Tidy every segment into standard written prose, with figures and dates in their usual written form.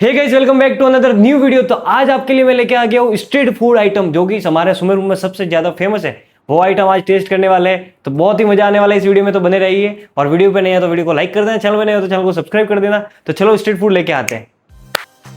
Hey guys, welcome back to another new video. तो आज आपके लिए मैं लेके आ गया हूँ स्ट्रीट फूड आइटम, जो कि हमारे सुमेरपुर में सबसे ज्यादा फेमस है। वो आइटम आज टेस्ट करने वाले हैं, तो बहुत ही मजा आने वाला है इस वीडियो में। तो बने रहिए, और वीडियो पे नहीं है तो वीडियो को लाइक कर देना, चैनल पे नहीं हो तो चैनल को सब्सक्राइब कर देना। तो चलो स्ट्रीट फूड लेके आते हैं।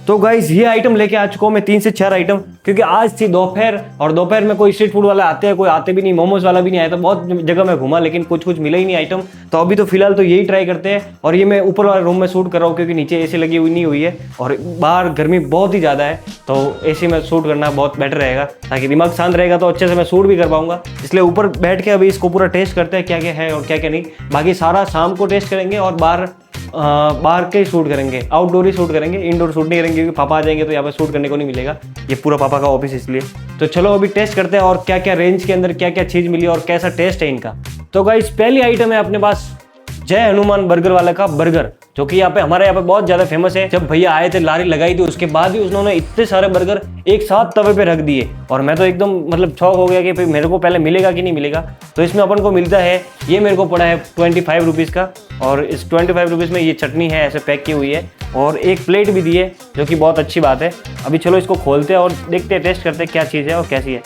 तो गाइस, ये आइटम लेके आ चुका हूँ मैं 3 से 4 आइटम, क्योंकि आज थी दोपहर, और दोपहर में कोई स्ट्रीट फूड वाला आते हैं, कोई आते भी नहीं, मोमोज वाला भी नहीं आया। तो बहुत जगह में घूमा, लेकिन कुछ मिला ही नहीं आइटम। तो अभी तो फिलहाल तो यही ट्राई करते हैं। और ये मैं ऊपर वाले रूम में शूट कर रहा हूँ, क्योंकि नीचे एसी लगी हुई नहीं हुई है और बाहर गर्मी बहुत ही ज़्यादा है। तो एसी में शूट करना बहुत बेटर रहेगा, ताकि दिमाग शांत रहेगा तो अच्छे से मैं शूट भी कर पाऊंगा। इसलिए ऊपर बैठ के अभी इसको पूरा टेस्ट करते हैं, क्या क्या है और क्या क्या नहीं। बाकी सारा शाम को टेस्ट करेंगे, और बाहर के शूट करेंगे, आउटडोर ही शूट करेंगे, इंडोर शूट नहीं करेंगे, क्योंकि पापा आ जाएंगे तो यहाँ पे शूट करने को नहीं मिलेगा। ये पूरा पापा का ऑफिस, इसलिए। तो चलो अभी टेस्ट करते हैं, और क्या क्या रेंज के अंदर क्या क्या चीज़ मिली और कैसा टेस्ट है इनका। तो गाइस, पहली आइटम है अपने पास जय हनुमान बर्गर वाले का बर्गर, जो कि हमारे यहाँ पे बहुत ज्यादा फेमस है। जब भैया आए थे, लारी लगाई थी, उसके बाद भी उन्होंने इतने सारे बर्गर एक साथ तवे पे रख दिए, और मैं तो एकदम मतलब शॉक हो गया कि भाई मेरे को पहले मिलेगा कि नहीं मिलेगा। तो इसमें अपन को मिलता है, ये मेरे को पड़ा है 25 रुपीज़ का, और इस 25 रुपीज़ में ये चटनी है ऐसे पैक की हुई है, और एक प्लेट भी दी है, जो कि बहुत अच्छी बात है। अभी चलो इसको खोलते हैं और देखते हैं, टेस्ट करते हैं क्या चीज़ है और कैसी है।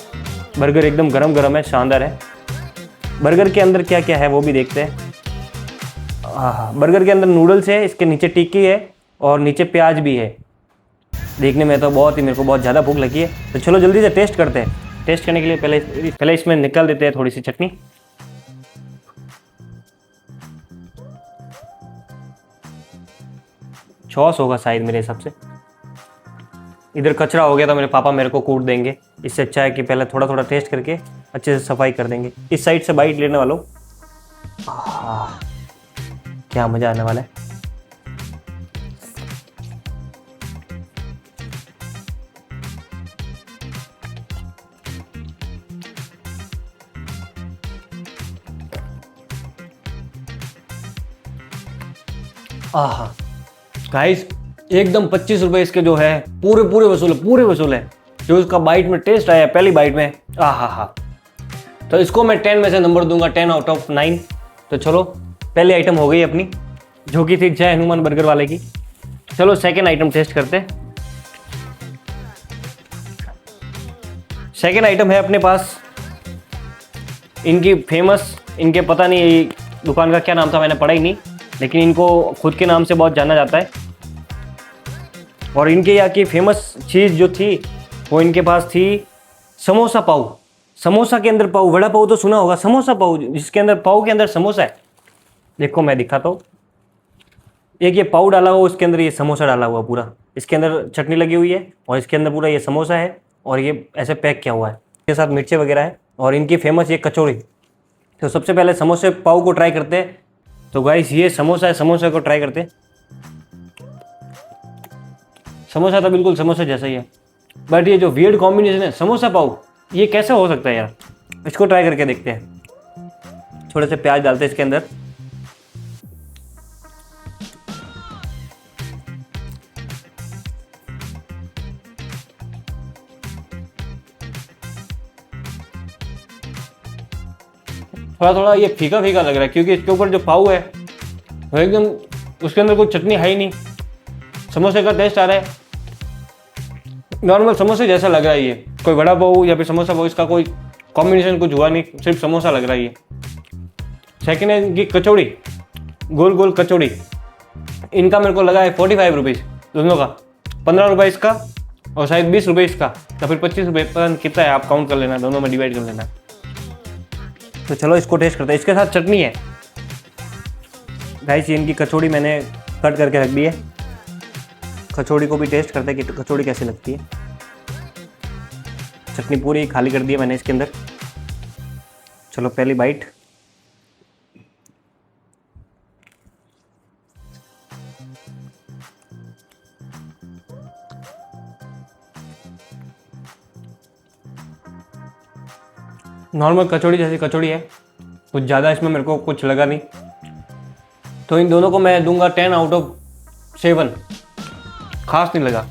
बर्गर एकदम गरम गरम है, शानदार है। बर्गर के अंदर क्या क्या है वो भी देखते हैं। हाँ, बर्गर के अंदर नूडल्स है, इसके नीचे टिक्की है, और नीचे प्याज भी है। देखने में तो मेरे को बहुत ज़्यादा भूख लगी है। तो चलो जल्दी से टेस्ट करते हैं। टेस्ट करने के लिए पहले इसमें निकाल देते हैं थोड़ी सी चटनी। सॉस होगा शायद मेरे हिसाब से। इधर कचरा हो गया तो मेरे पापा मेरे को कूट देंगे। इससे अच्छा है कि पहले थोड़ा थोड़ा टेस्ट करके अच्छे से सफाई कर देंगे। इस साइड से बाइट लेने वालों, क्या मजा आने वाला है। आहा गाइस, एकदम 25 रुपए इसके जो है पूरे वसूल है। जो इसका बाइट में टेस्ट आया पहली बाइट में, आहा। तो इसको मैं 10 में से नंबर दूंगा, 10 आउट ऑफ 9। तो चलो पहली आइटम हो गई अपनी, जो कि थी जय हनुमान बर्गर वाले की। चलो सेकेंड आइटम टेस्ट करते हैं। सेकेंड आइटम है अपने पास इनकी फेमस, इनके पता नहीं दुकान का क्या नाम था, मैंने पढ़ा ही नहीं, लेकिन इनको खुद के नाम से बहुत जाना जाता है। और इनके यहाँ की फेमस चीज़ जो थी वो इनके पास थी समोसा पाव। समोसा के अंदर पाव, वड़ा पाव तो सुना होगा, समोसा पाव जिसके अंदर पाव के अंदर समोसा है। देखो मैं दिखाता हूँ। एक ये पाव डाला हुआ, उसके अंदर ये समोसा डाला हुआ पूरा। इसके अंदर चटनी लगी हुई है, और इसके अंदर पूरा ये समोसा है, और ये ऐसे पैक किया हुआ है। इसके साथ मिर्चे वगैरह है, और इनकी फेमस ये कचौड़ी। तो सबसे पहले समोसे पाव को ट्राई करते हैं। तो गाइस, ये समोसा है, समोसे को ट्राई करते हैं। समोसा तो बिल्कुल समोसा जैसा ही है, बट ये जो वियर्ड कॉम्बिनेशन है समोसा पाव, ये कैसे हो सकता है यार। इसको ट्राई करके देखते हैं। थोड़े से प्याज डालते हैं इसके अंदर। थोड़ा थोड़ा ये फीका फीका लग रहा है, क्योंकि इसके ऊपर जो पाव है वो एकदम, उसके अंदर कोई चटनी है ही नहीं। समोसे का टेस्ट आ रहा है, नॉर्मल समोसे जैसा लग रहा है। ये कोई बड़ा पाव या फिर समोसा पाव, इसका कोई कॉम्बिनेशन कुछ हुआ नहीं, सिर्फ समोसा लग रहा है ये। सेकेंड है इनकी कचौड़ी, गोल गोल कचौड़ी। इनका मेरे को लगा है 45 रुपीज़ दोनों का। 15 रुपये इसका, और शायद 20 रुपये इसका, या फिर 25 रुपये, पता नहीं कितना है, आप काउंट कर लेना, दोनों में डिवाइड कर लेना। तो चलो इसको टेस्ट करते हैं। इसके साथ चटनी है गाइस। इनकी कचौड़ी मैंने कट करके रख दी है। कचौड़ी को भी टेस्ट करते हैं कि कचौड़ी कैसी लगती है। चटनी पूरी खाली कर दी है मैंने इसके अंदर। चलो पहली बाइट। नॉर्मल कचौड़ी जैसी कचौड़ी है, कुछ ज़्यादा इसमें मेरे को कुछ लगा नहीं। तो इन दोनों को मैं दूंगा 10 आउट ऑफ 7। खास नहीं लगा।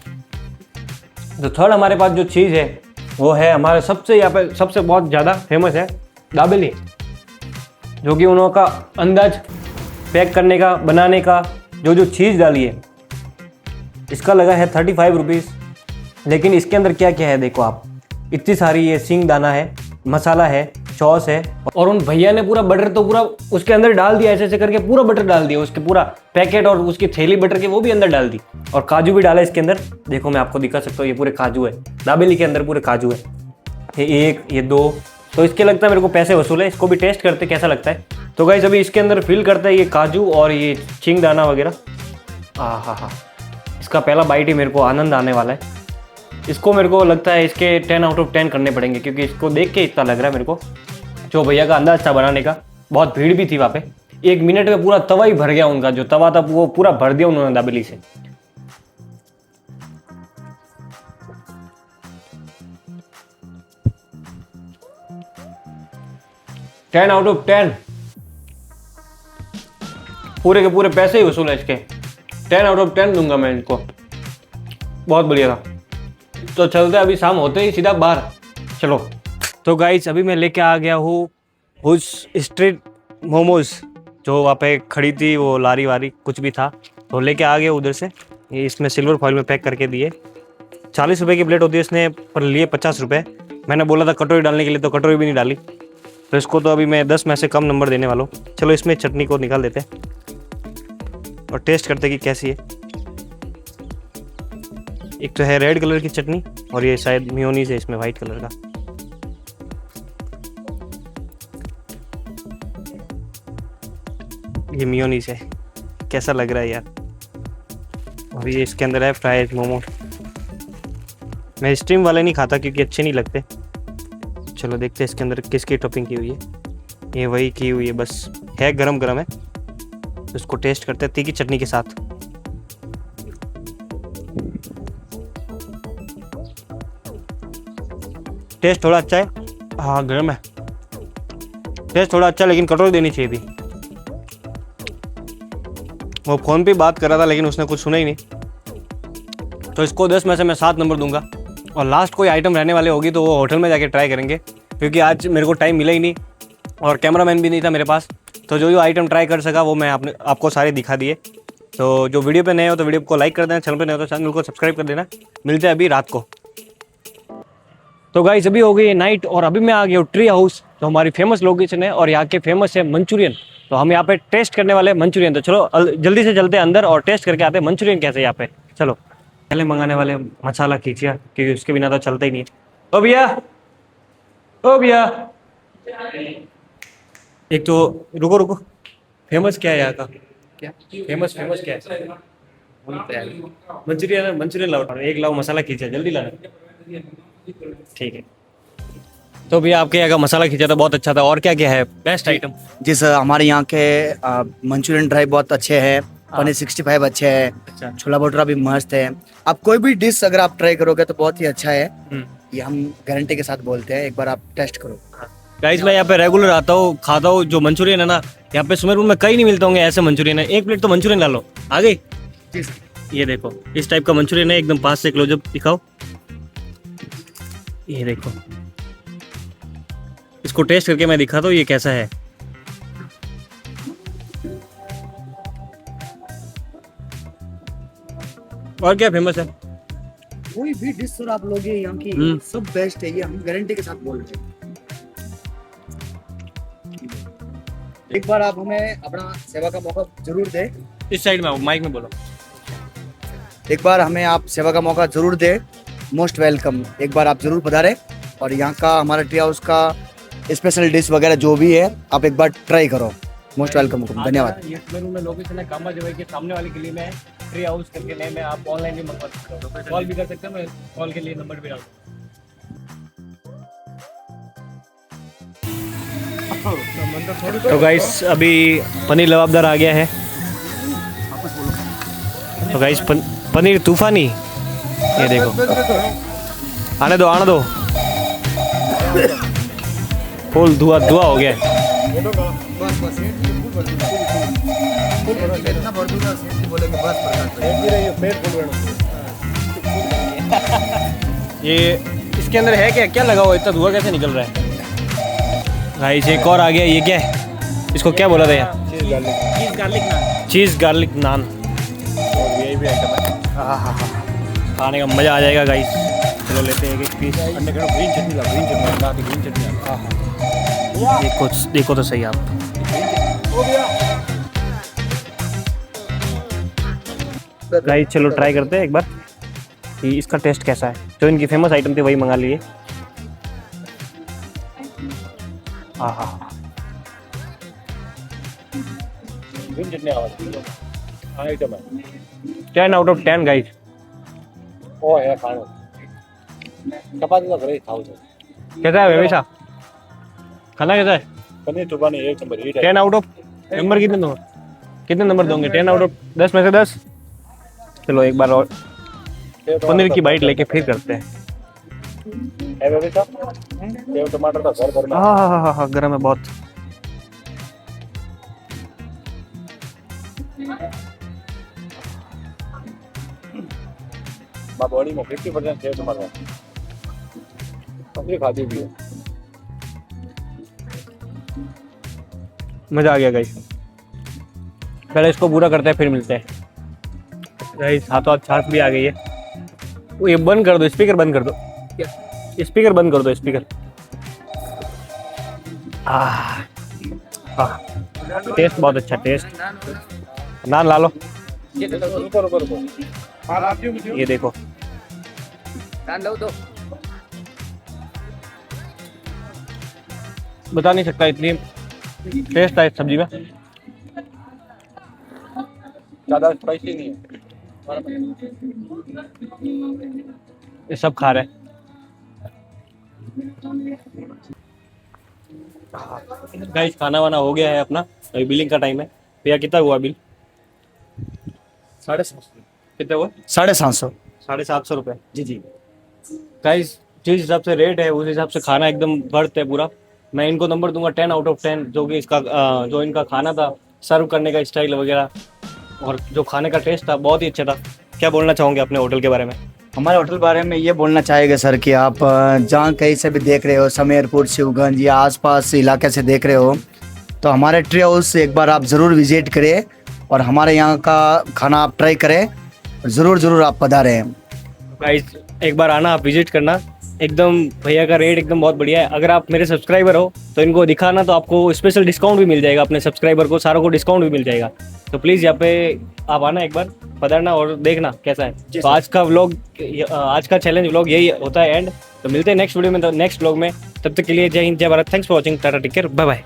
तो थर्ड हमारे पास जो चीज़ है वो है हमारे सबसे यहाँ पे सबसे बहुत ज़्यादा फेमस है दाबेली, जो कि उन्होंने का अंदाज पैक करने का, बनाने का, जो चीज़ डाली है इसका लगा है 35 रुपीज़। लेकिन इसके अंदर क्या क्या है देखो आप, इतनी सारी ये सिंग दाना है, मसाला है, सॉस है, और उन भैया ने पूरा बटर तो पूरा उसके अंदर डाल दिया, ऐसे ऐसे करके पूरा बटर डाल दिया, उसके पूरा पैकेट और उसकी थैली बटर के वो भी अंदर डाल दी, और काजू भी डाला इसके अंदर। देखो मैं आपको दिखा सकता हूँ, ये पूरे काजू है, दाबेली के अंदर पूरे काजू है। ये 1, ये 2, तो इसके लगता है मेरे को पैसे वसूल है। इसको भी टेस्ट करते कैसा लगता है। तो गाइस अभी इसके अंदर फिल करता है ये काजू और ये चिंग दाना वगैरह। हाँ, इसका पहला बाइट ही मेरे को आनंद आने वाला है। इसको मेरे को लगता है इसके 10 आउट ऑफ 10 करने पड़ेंगे, क्योंकि इसको देख के इतना लग रहा है मेरे को। जो भैया का अंदाज था बनाने का, बहुत भीड़ भी थी वहाँ पे, 1 मिनट में पूरा तवा ही भर गया उनका, जो तवा था वो पूरा भर दिया उन्होंने दाबेली से। टेन आउट ऑफ 10 पूरे के पूरे पैसे ही वसूल है इसके। 10 आउट ऑफ 10 दूंगा मैं इनको, बहुत बढ़िया था। तो चलते अभी शाम होते ही सीधा बाहर, चलो। तो गाइस अभी मैं लेके आ गया हूँ उस स्ट्रीट मोमोज, जो वहाँ पे खड़ी थी वो लारी वारी कुछ भी था, तो लेके आ गया उधर से। ये इसमें सिल्वर फॉइल में पैक करके दिए। 40 रुपये की प्लेट होती है इसने, पर लिए 50 रुपये। मैंने बोला था कटोरी डालने के लिए, तो कटोरी भी नहीं डाली। तो इसको तो अभी मैं 10 में से कम नंबर देने वाला हूँ। चलो इसमें चटनी को निकाल देते हैं और टेस्ट करते कि कैसी है। एक तो है रेड कलर की चटनी, और ये शायद मेयोनीज है इसमें वाइट कलर का। ये मेयोनीज है, कैसा लग रहा है यार। और ये इसके अंदर है फ्राइड मोमो। मैं स्टीम वाले नहीं खाता क्योंकि अच्छे नहीं लगते। चलो देखते हैं इसके अंदर किसकी टॉपिंग की हुई है। ये वही की हुई है, बस है गरम गरम है। तो इसको टेस्ट करते हैं तीखी चटनी के साथ। टेस्ट थोड़ा अच्छा है, हाँ गर्म है, टेस्ट थोड़ा अच्छा, लेकिन कटोरी देनी चाहिए थी। वो फ़ोन पे बात कर रहा था लेकिन उसने कुछ सुना ही नहीं। तो इसको 10 में से मैं 7 नंबर दूंगा। और लास्ट कोई आइटम रहने वाले होगी तो वो होटल में जाके ट्राई करेंगे, क्योंकि आज मेरे को टाइम मिला ही नहीं और कैमरामैन भी नहीं था मेरे पास। तो जो आइटम ट्राई कर सका वो मैं आपको सारे दिखा दिए। तो जो वीडियो पे नए हो तो वीडियो को लाइक कर देना, चैनल पे नए हो तो चैनल को सब्सक्राइब कर देना। मिलते हैं अभी रात को। तो गाइस अभी हो गई है नाइट, और अभी मैं आ गया हूँ ट्री हाउस, जो हमारी फेमस लोकेशन है, और यहाँ के फेमस है मंचूरियन। तो हम यहाँ पे टेस्ट करने वाले हैं मंचूरियन। तो चलो जल्दी से चलते हैं अंदर और टेस्ट करके आते हैं मंचूरियन कैसे यहाँ पे। चलो पहले मंगाने वाले मसाला खींचिया, क्योंकि उसके बिना तो चलता ही नहीं है। ओ भैया, ओ भैया, एक तो रुको रुको, फेमस क्या है यहाँ का? क्या फेमस क्या है? मंचूरियन लाओ, एक लाओ मसाला खींचा, जल्दी लाना। ठीक है। तो भैया आपके यहाँ का मसाला खींचा था, बहुत अच्छा था। और क्या क्या है बेस्ट आइटम? जी सर, हमारे यहाँ के मंचूरियन ड्राई बहुत अच्छे हैं, पनीर 65 अच्छे है, अच्छा। छोला भटूरा भी मस्त है। आप कोई भी डिश अगर आप ट्राई करोगे तो बहुत ही अच्छा है, ये हम गारंटी के साथ बोलते हैं। एक बार आप टेस्ट करो। गाइस मैं यहाँ पे रेगुलर आता हूँ, खाता हूँ। जो मंचूरियन है ना यहाँ पे सुमेरपुर में कहीं नहीं मिलते होंगे ऐसे मंचूरियन है। 1 प्लेट तो मंचूरियन ला लो। आ गई? ये देखो इस टाइप का मंचूरियन है, एकदम पास से क्लोजअप दिखाओ। ये देखो, इसको टेस्ट करके मैं दिखाता हूँ ये कैसा है। और क्या फेमस है? कोई भी डिश सर आप लोगे यहाँ की सब बेस्ट है, ये हम गारंटी के साथ बोल रहे हैं। एक बार आप हमें अपना सेवा का मौका जरूर दे। इस साइड में माइक में बोलो। एक बार हमें आप सेवा का मौका जरूर दे। मोस्ट वेलकम, एक बार आप जरूर पधारे। और यहाँ का हमारा ट्री हाउस का स्पेशल डिश वगैरह जो भी है आप एक बार ट्राई करो। मोस्ट वेलकम, धन्यवाद। ये सुमेरपुर में लोकेशन है कामा जगह के सामने वाली गली में ट्री हाउस करके नेम है। आप ऑनलाइन भी मंगवा सकते हो, कॉल भी कर सकते हो। मैं कॉल के लिए नंबर भी डाल दूंगा। तो गाइस अभी पनीर लबाबदार आ गया है। तो गाइस पनीर तूफानी, ये देखो। आने दो फुल धुआ हो गया है। ये इसके अंदर है क्या लगा हुआ, इतना धुआं कैसे निकल रहा है? गाइस एक और आ गया। ये क्या है? इसको क्या बोला था यार? चीज़ गार्लिक नान। वीआईपी आइटम है। खाने का मज़ा आ जाएगा गाइस। चलो लेते हैं एक पीस। ग्रीन चटनी ला, ग्रीन चटनी, ग्रीन चटनी। देखो देखो तो सही आप। गाइस चलो ट्राई करते हैं एक बार कि इसका टेस्ट कैसा है। जो इनकी फेमस आइटम थी वही मंगा लिए। हाँ ग्रीन चटनी आइटम है 10 आउट ऑफ 10 गाइस। वो है खाना चपाती का घरे खाओ तो कैसा है हमेशा खाना कैसा है? पनीर चुबानी एक नंबर हिट है 10 आउट ऑफ नंबर कितने नंबर दोगे? 10 आउट ऑफ 10 में से 10। चलो एक बार और पनीर की बाइट लेके फिर करते हैं। है बेटा सेव टमाटर का घर भरना हाँ गरम है बहुत। मां बॉडी में 50% सेव टमाटर पनीर खाती भी है मजा आ गया गाइस। पहले इसको पूरा करते हैं फिर मिलते हैं गाइस। हाथों हाथ छाछ भी आ गई है। वो ये बंद कर दो, स्पीकर बंद कर दो, स्पीकर बंद कर दो, स्पीकर। टेस्ट बहुत अच्छा टेस्ट। नान ला लो। रुको ये देखो बता नहीं सकता इतनी टेस्ट है इस सब्जी में। ज्यादा स्पाइसी नहीं है ये सब खा रहे हैं। गाइस खाना वाना हो गया है अपना। अभी बिलिंग का टाइम है। भैया कितना हुआ बिल? 750 कितना हुआ? 750 750 रुपये। जी जी। गाइस जिस हिसाब से रेट है उस हिसाब से खाना एकदम वर्थ है पूरा। मैं इनको नंबर दूंगा 10 आउट ऑफ 10। जो कि इसका जो इनका खाना था, सर्व करने का स्टाइल वगैरह और जो खाने का टेस्ट था बहुत ही अच्छा था। क्या बोलना चाहोगे अपने होटल के बारे में? हमारे होटल बारे में ये बोलना चाहेंगे सर कि आप जहाँ कहीं से भी देख रहे हो, समेरपुर, शिवगंज या आसपास इलाके से देख रहे हो, तो हमारे ट्री हाउस एक बार आप ज़रूर विजिट करें और हमारे यहाँ का खाना आप ट्राई करें। ज़रूर आप पधारें। गाइस एक बार आना, आप विजिट करना। एकदम भैया का रेट एकदम बहुत बढ़िया है। अगर आप मेरे सब्सक्राइबर हो तो इनको दिखाना, तो आपको स्पेशल डिस्काउंट भी मिल जाएगा। अपने सब्सक्राइबर को सारों को डिस्काउंट भी मिल जाएगा। तो प्लीज़ यहाँ पे आप आना, एक बार पधारना और देखना कैसा है। तो आज का व्लॉग, आज का चैलेंज व्लॉग यही होता है एंड। तो मिलते हैं नेक्स्ट वीडियो में, तो नेक्स्ट व्लॉग में। तब तक के लिए जय हिंद, जय Bharat. Thanks for watching. Tata, take care, bye bye.